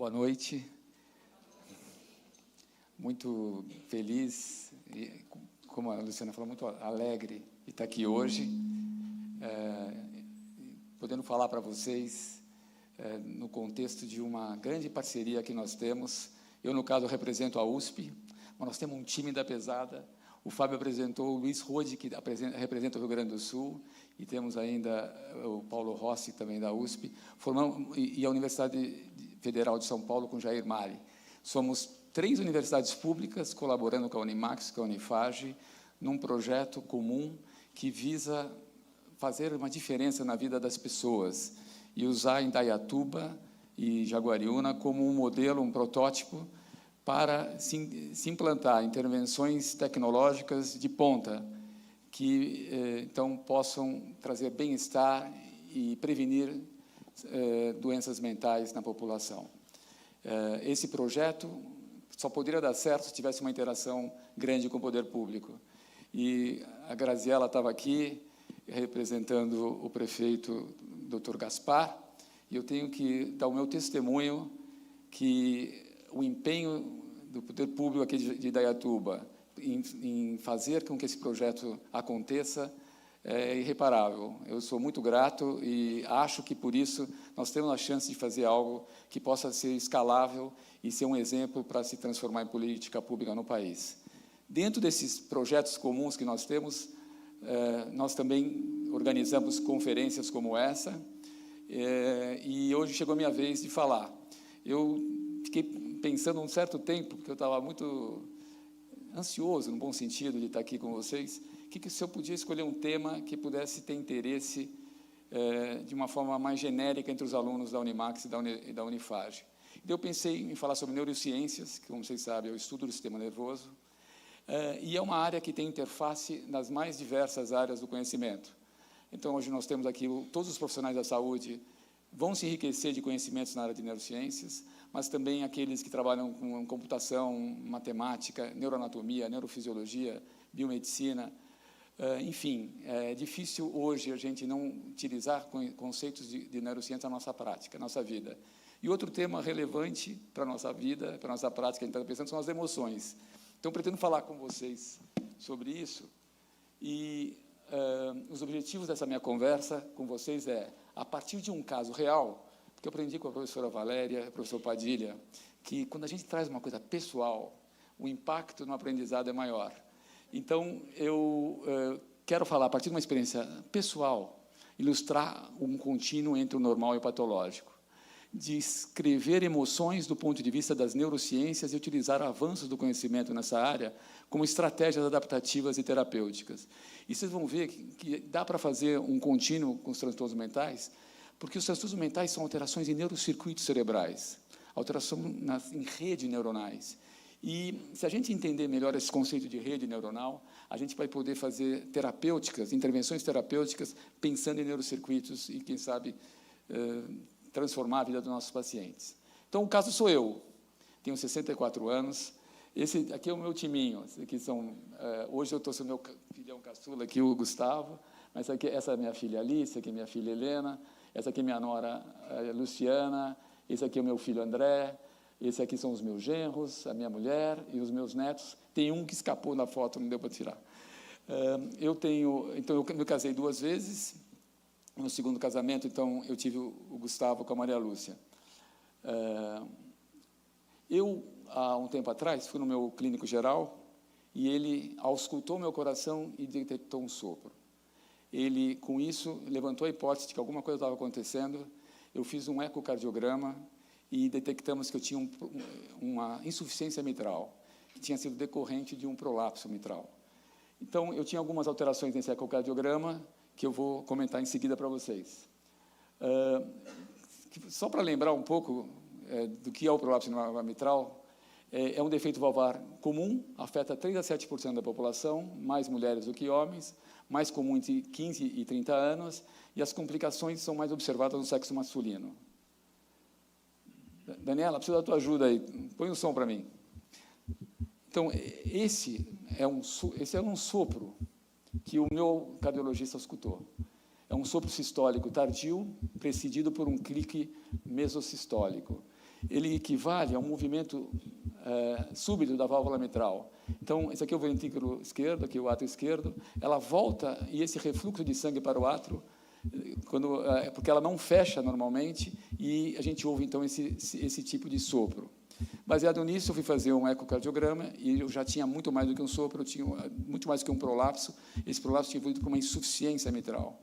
Boa noite. Muito feliz, e, como a Luciana falou, muito alegre de estar aqui hoje, podendo falar para vocês no contexto de uma grande parceria que nós temos. Eu, no caso, represento a USP, mas nós temos um time da pesada. O Fábio apresentou o Luiz Rode, que representa o Rio Grande do Sul, e temos ainda o Paulo Rossi, também da USP, e a Universidade Federal de São Paulo, com Jair Mari. Somos 3 universidades públicas colaborando com a Unimax, com a Unifage, num projeto comum que visa fazer uma diferença na vida das pessoas e usar Indaiatuba e Jaguariúna como um modelo, um protótipo para se implantar intervenções tecnológicas de ponta que, então, possam trazer bem-estar e prevenir doenças mentais na população. Esse projeto só poderia dar certo se tivesse uma interação grande com o poder público. E a Graziela estava aqui, representando o prefeito, Dr. Gaspar, e eu tenho que dar o meu testemunho que o empenho do poder público aqui de Indaiatuba em fazer com que esse projeto aconteça é irreparável. Eu sou muito grato e acho que, por isso, nós temos a chance de fazer algo que possa ser escalável e ser um exemplo para se transformar em política pública no país. Dentro desses projetos comuns que nós temos, nós também organizamos conferências como essa, e hoje chegou a minha vez de falar. Eu fiquei pensando um certo tempo, porque eu estava muito ansioso, no bom sentido, de estar aqui com vocês, que se eu podia escolher um tema que pudesse ter interesse de uma forma mais genérica entre os alunos da Unimax e da Unifage. Eu pensei em falar sobre neurociências, que, como vocês sabem, é o estudo do sistema nervoso, e é uma área que tem interface nas mais diversas áreas do conhecimento. Então, hoje nós temos aqui, todos os profissionais da saúde vão se enriquecer de conhecimentos na área de neurociências, mas também aqueles que trabalham com computação, matemática, neuroanatomia, neurofisiologia, biomedicina. Enfim, é difícil hoje a gente não utilizar conceitos de neurociência na nossa prática, na nossa vida. E outro tema relevante para a nossa vida, para a nossa prática, que a gente está pensando, são as emoções. Então, pretendo falar com vocês sobre isso. E os objetivos dessa minha conversa com vocês a partir de um caso real, porque eu aprendi com a professora Valéria, o professor Padilha, que quando a gente traz uma coisa pessoal, o impacto no aprendizado é maior. Então, eu quero falar, a partir de uma experiência pessoal, ilustrar um contínuo entre o normal e o patológico, descrever emoções do ponto de vista das neurociências e utilizar avanços do conhecimento nessa área como estratégias adaptativas e terapêuticas. E vocês vão ver que dá para fazer um contínuo com os transtornos mentais, porque os transtornos mentais são alterações em neurocircuitos cerebrais, alteração em redes neuronais. E, se a gente entender melhor esse conceito de rede neuronal, a gente vai poder fazer terapêuticas, intervenções terapêuticas, pensando em neurocircuitos e, quem sabe, transformar a vida dos nossos pacientes. Então, o caso sou eu, tenho 64 anos, esse aqui é o meu timinho, aqui são, hoje eu estou com o meu filhão caçula, aqui o Gustavo, mas essa é minha filha Alice, aqui é minha filha Helena, essa aqui é minha nora Luciana, esse aqui é o meu filho André, esse aqui são os meus genros, a minha mulher e os meus netos. Tem um que escapou na foto, não deu para tirar. Então, eu me casei 2 vezes. No segundo casamento, então, eu tive o Gustavo com a Maria Lúcia. Eu, há um tempo atrás, fui no meu clínico geral e ele auscultou meu coração e detectou um sopro. Ele, com isso, levantou a hipótese de que alguma coisa estava acontecendo. Eu fiz um ecocardiograma e detectamos que eu tinha uma insuficiência mitral, que tinha sido decorrente de um prolapso mitral. Então, eu tinha algumas alterações nesse ecocardiograma, que eu vou comentar em seguida para vocês. Só para lembrar um pouco do que é o prolapso mitral, é um defeito valvar comum, afeta 3 a 7% da população, mais mulheres do que homens, mais comum entre 15 e 30 anos, e as complicações são mais observadas no sexo masculino. Daniela, preciso da tua ajuda aí. Põe um som para mim. Então, esse é um sopro que o meu cardiologista escutou. É um sopro sistólico tardio, precedido por um clique mesosistólico. ele equivale a um movimento súbito da válvula mitral. Então, esse aqui é o ventrículo esquerdo, aqui é o átrio esquerdo, ela volta, e esse refluxo de sangue para o átrio, porque ela não fecha normalmente, e a gente ouve, então, esse tipo de sopro. Baseado nisso, eu fui fazer um ecocardiograma, e eu já tinha muito mais do que um sopro, eu tinha muito mais do que um prolapso. Esse prolapso tinha evoluído para uma insuficiência mitral.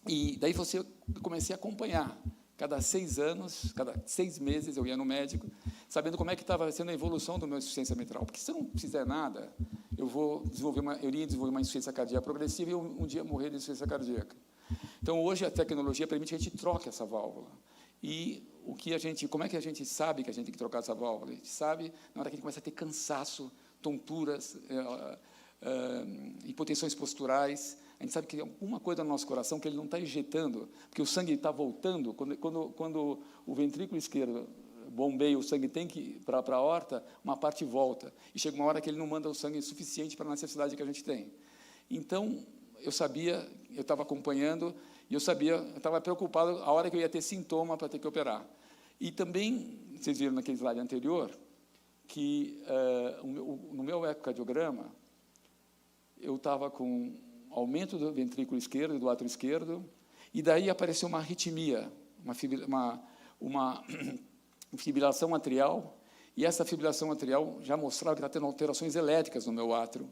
E daí eu comecei a acompanhar. Cada 6 anos, cada 6 meses, eu ia no médico, sabendo como é que estava sendo a evolução do meu insuficiência mitral. Porque se eu não fizer nada, eu iria desenvolver uma insuficiência cardíaca progressiva e um dia morrer de insuficiência cardíaca. Então, hoje, a tecnologia permite que a gente troque essa válvula. E como é que a gente sabe que a gente tem que trocar essa válvula? A gente sabe na hora que a gente começa a ter cansaço, tonturas, hipotensões posturais. A gente sabe que alguma coisa no nosso coração que ele não está injetando, porque o sangue está voltando. Quando o ventrículo esquerdo bombeia o sangue tem que ir para a aorta, uma parte volta. E chega uma hora que ele não manda o sangue suficiente para a necessidade que a gente tem. Então, eu sabia, eu estava acompanhando, e eu estava preocupado a hora que eu ia ter sintoma para ter que operar. E também, vocês viram naquele slide anterior, que no meu ecocardiograma, eu estava com aumento do ventrículo esquerdo, do átrio esquerdo, e daí apareceu uma arritmia, uma fibrilação atrial, e essa fibrilação atrial já mostrava que está tendo alterações elétricas no meu átrio,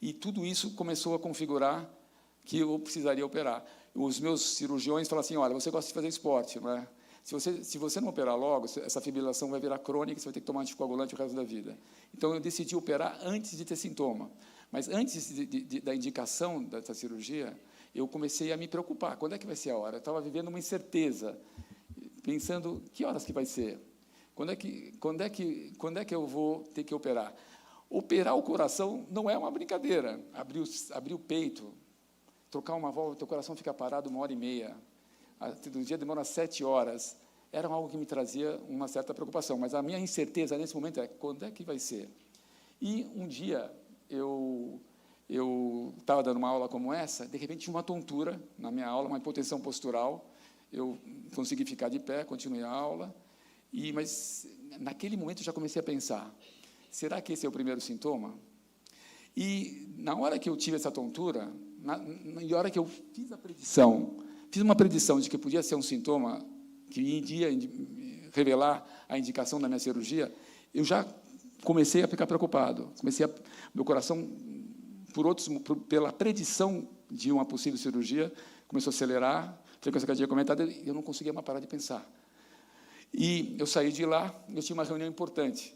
e tudo isso começou a configurar que eu precisaria operar. Os meus cirurgiões falaram assim, olha, você gosta de fazer esporte, não é? Se você não operar logo, essa fibrilação vai virar crônica, você vai ter que tomar anticoagulante o resto da vida. Então, eu decidi operar antes de ter sintoma. Mas antes da indicação dessa cirurgia, eu comecei a me preocupar. Quando é que vai ser a hora? Eu estava vivendo uma incerteza, pensando, que horas que vai ser? Quando é que eu vou ter que operar? Operar o coração não é uma brincadeira. Abrir o peito, trocar uma válvula, teu coração fica parado 1h30. Do dia demora 7 horas. Era algo que me trazia uma certa preocupação. Mas a minha incerteza nesse momento é, quando é que vai ser? E um dia, eu estava dando uma aula como essa, de repente tinha uma tontura na minha aula, uma hipotensão postural, eu consegui ficar de pé, continuei a aula, mas naquele momento eu já comecei a pensar, será que esse é o primeiro sintoma? E na hora que eu tive essa tontura, na hora que eu fiz uma predição de que podia ser um sintoma que iria revelar a indicação da minha cirurgia, eu já comecei a ficar preocupado. Meu coração, pela predição de uma possível cirurgia, começou a acelerar, frequência cardíaca aumentada, e eu não conseguia mais parar de pensar. E eu saí de lá, eu tinha uma reunião importante.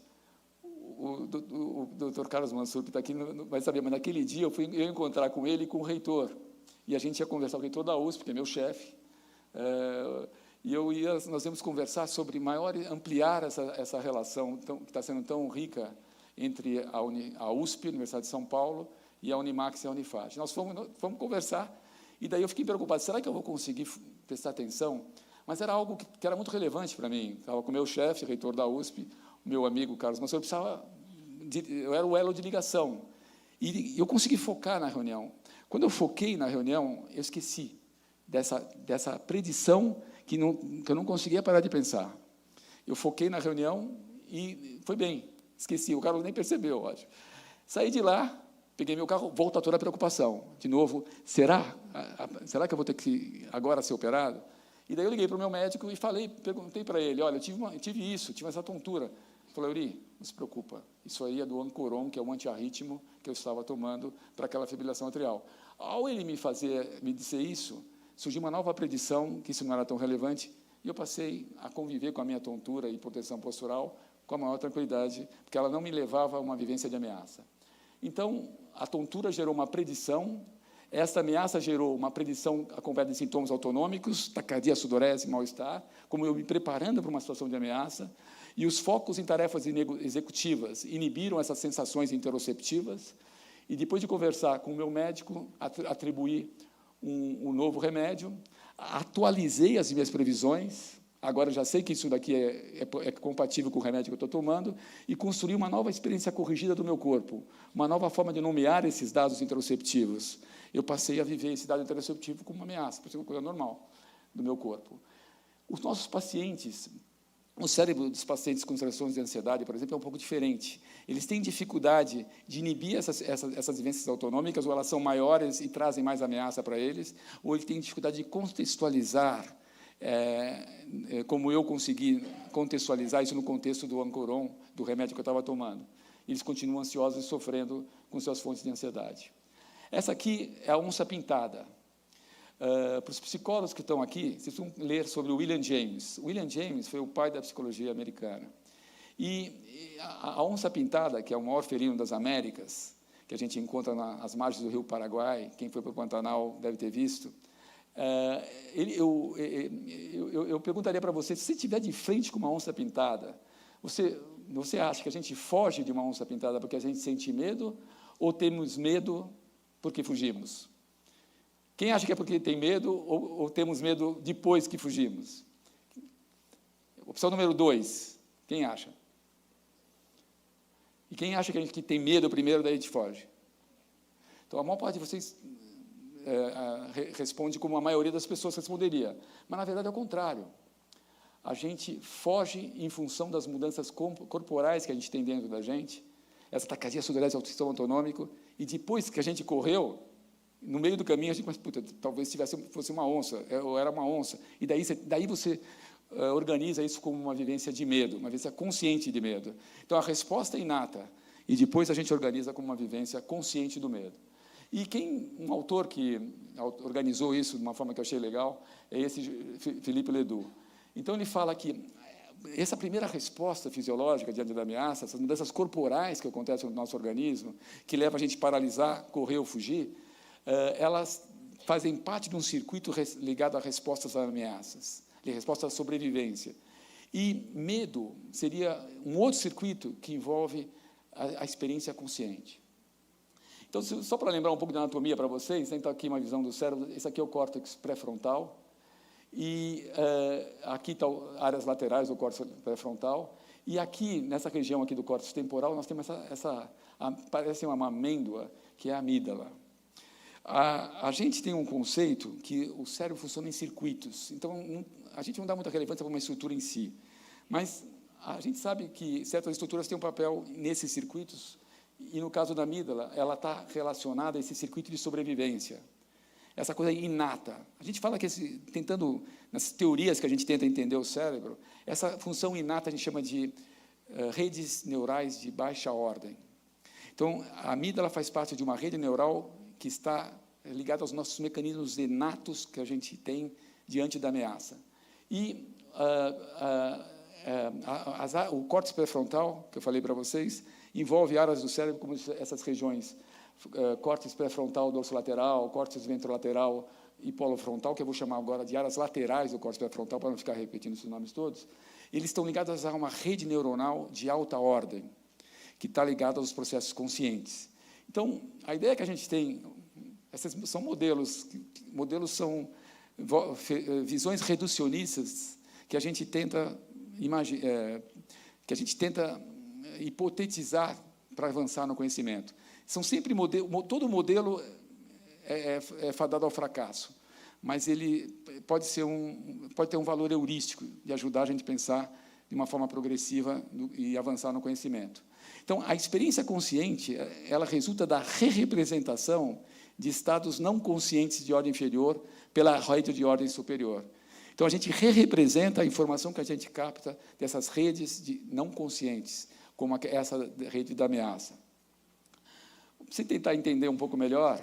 O doutor Carlos Mansur, que está aqui, não vai saber, mas naquele dia eu ia encontrar com ele e com o reitor. E a gente ia conversar com o reitor da USP, que é meu chefe, e nós íamos conversar sobre ampliar essa relação que está sendo tão rica entre a USP, Universidade de São Paulo, e a Unimax e a Unifage. Nós fomos conversar, e daí eu fiquei preocupado, será que eu vou conseguir prestar atenção? Mas era algo que era muito relevante para mim. Estava com o meu chefe, reitor da USP, o meu amigo Carlos Mansur, eu era o elo de ligação. E eu consegui focar na reunião. Quando eu foquei na reunião, eu esqueci dessa predição que eu não conseguia parar de pensar. Eu foquei na reunião e foi bem, esqueci, o Carlos nem percebeu, eu acho. Saí de lá, peguei meu carro, volta a toda a preocupação. De novo, será que eu vou ter que agora ser operado? E daí eu liguei para o meu médico e perguntei para ele, olha, eu tive essa tontura. Ele falou, Euri, não se preocupa, isso aí é do Ancoron, que é um antiarrítmo que eu estava tomando para aquela fibrilação atrial. Ao ele me dizer isso, surgiu uma nova predição, que isso não era tão relevante, e eu passei a conviver com a minha tontura e hipotensão postural com a maior tranquilidade, porque ela não me levava a uma vivência de ameaça. Então, a tontura gerou uma predição, essa ameaça gerou uma predição acompanhada de sintomas autonômicos, taquicardia, sudorese, mal-estar, como eu me preparando para uma situação de ameaça, e os focos em tarefas executivas inibiram essas sensações interoceptivas, e depois de conversar com o meu médico, atribuí um novo remédio, atualizei as minhas previsões, agora já sei que isso daqui é compatível com o remédio que eu estou tomando, e construí uma nova experiência corrigida do meu corpo, uma nova forma de nomear esses dados interoceptivos. Eu passei a viver esse dado interoceptivo como uma ameaça, por ser uma coisa normal do meu corpo. Os nossos pacientes, o cérebro dos pacientes com transtornos de ansiedade, por exemplo, é um pouco diferente. Eles têm dificuldade de inibir essas vivências autonômicas, ou elas são maiores e trazem mais ameaça para eles, ou eles têm dificuldade de contextualizar, como eu consegui contextualizar isso no contexto do Ancoron, do remédio que eu estava tomando. Eles continuam ansiosos e sofrendo com suas fontes de ansiedade. Essa aqui é a onça pintada. Para os psicólogos que estão aqui, vocês vão ler sobre o William James. O William James foi o pai da psicologia americana. E a onça pintada, que é o maior felino das Américas, que a gente encontra nas margens do rio Paraguai, quem foi para o Pantanal deve ter visto, eu perguntaria para você, se você estiver de frente com uma onça pintada, você acha que a gente foge de uma onça pintada porque a gente sente medo, ou temos medo porque fugimos? Quem acha que é porque tem medo ou temos medo depois que fugimos? Opção número 2, quem acha? E quem acha que a gente tem medo primeiro, daí a gente foge? Então, a maior parte de vocês responde como a maioria das pessoas responderia. Mas, na verdade, é o contrário. A gente foge em função das mudanças corporais que a gente tem dentro da gente, essa taquicardia, sudorese, ao sistema autonômico, e depois que a gente correu, no meio do caminho, a gente pensa, puta, talvez fosse uma onça, ou era uma onça. E daí você organiza isso como uma vivência de medo, uma vivência consciente de medo. Então, a resposta é inata, e depois a gente organiza como uma vivência consciente do medo. E um autor que organizou isso de uma forma que eu achei legal, é esse Philippe Ledoux. Então, ele fala que essa primeira resposta fisiológica diante da ameaça, essas mudanças corporais que acontecem no nosso organismo, que levam a gente a paralisar, correr ou fugir, elas fazem parte de um circuito ligado a respostas a ameaças, de resposta à sobrevivência. E medo seria um outro circuito que envolve a experiência consciente. Então, só para lembrar um pouco da anatomia para vocês, tem aqui uma visão do cérebro, esse aqui é o córtex pré-frontal, e aqui estão áreas laterais do córtex pré-frontal, e aqui, nessa região aqui do córtex temporal, nós temos parece uma amêndoa, que é a amígdala. A gente tem um conceito que o cérebro funciona em circuitos, então a gente não dá muita relevância para uma estrutura em si, mas a gente sabe que certas estruturas têm um papel nesses circuitos, e no caso da amígdala, ela está relacionada a esse circuito de sobrevivência, essa coisa inata. A gente fala que, nas teorias que a gente tenta entender o cérebro, essa função inata a gente chama de redes neurais de baixa ordem. Então, a amígdala faz parte de uma rede neural que está ligada aos nossos mecanismos inatos que a gente tem diante da ameaça. E o córtex pré-frontal, que eu falei para vocês, envolve áreas do cérebro como essas regiões, córtex pré-frontal dorsolateral, córtex ventrolateral e polofrontal, que eu vou chamar agora de áreas laterais do córtex pré-frontal, para não ficar repetindo esses nomes todos. Eles estão ligados a uma rede neuronal de alta ordem, que está ligada aos processos conscientes. Então, a ideia que a gente tem, esses são modelos são visões reducionistas que a gente tenta hipotetizar para avançar no conhecimento. São sempre todo modelo é fadado ao fracasso, mas ele pode ter um valor heurístico de ajudar a gente a pensar de uma forma progressiva e avançar no conhecimento. Então, a experiência consciente, ela resulta da re-representação de estados não conscientes de ordem inferior pela rede de ordem superior. Então, a gente re-representa a informação que a gente capta dessas redes não conscientes, como essa rede da ameaça. Para você tentar entender um pouco melhor,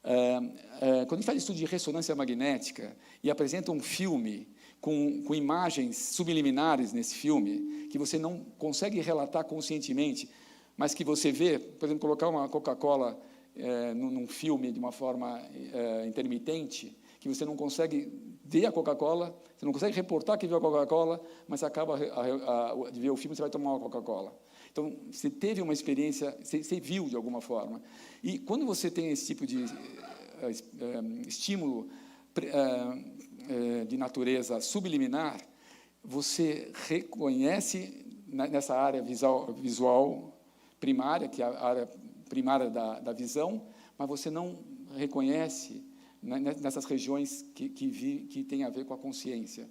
quando a gente faz estudo de ressonância magnética e apresenta um filme com imagens subliminares nesse filme, que você não consegue relatar conscientemente, mas que você vê, por exemplo, colocar uma Coca-Cola num filme de uma forma intermitente, que você não consegue ver a Coca-Cola, você não consegue reportar que viu a Coca-Cola, mas você acaba de ver o filme, você vai tomar uma Coca-Cola. Então, você teve uma experiência, você viu de alguma forma. E quando você tem esse tipo de estímulo de natureza subliminar, você reconhece nessa área visual primária, que é a área primária da visão, mas você não reconhece nessas regiões que têm a ver com a consciência.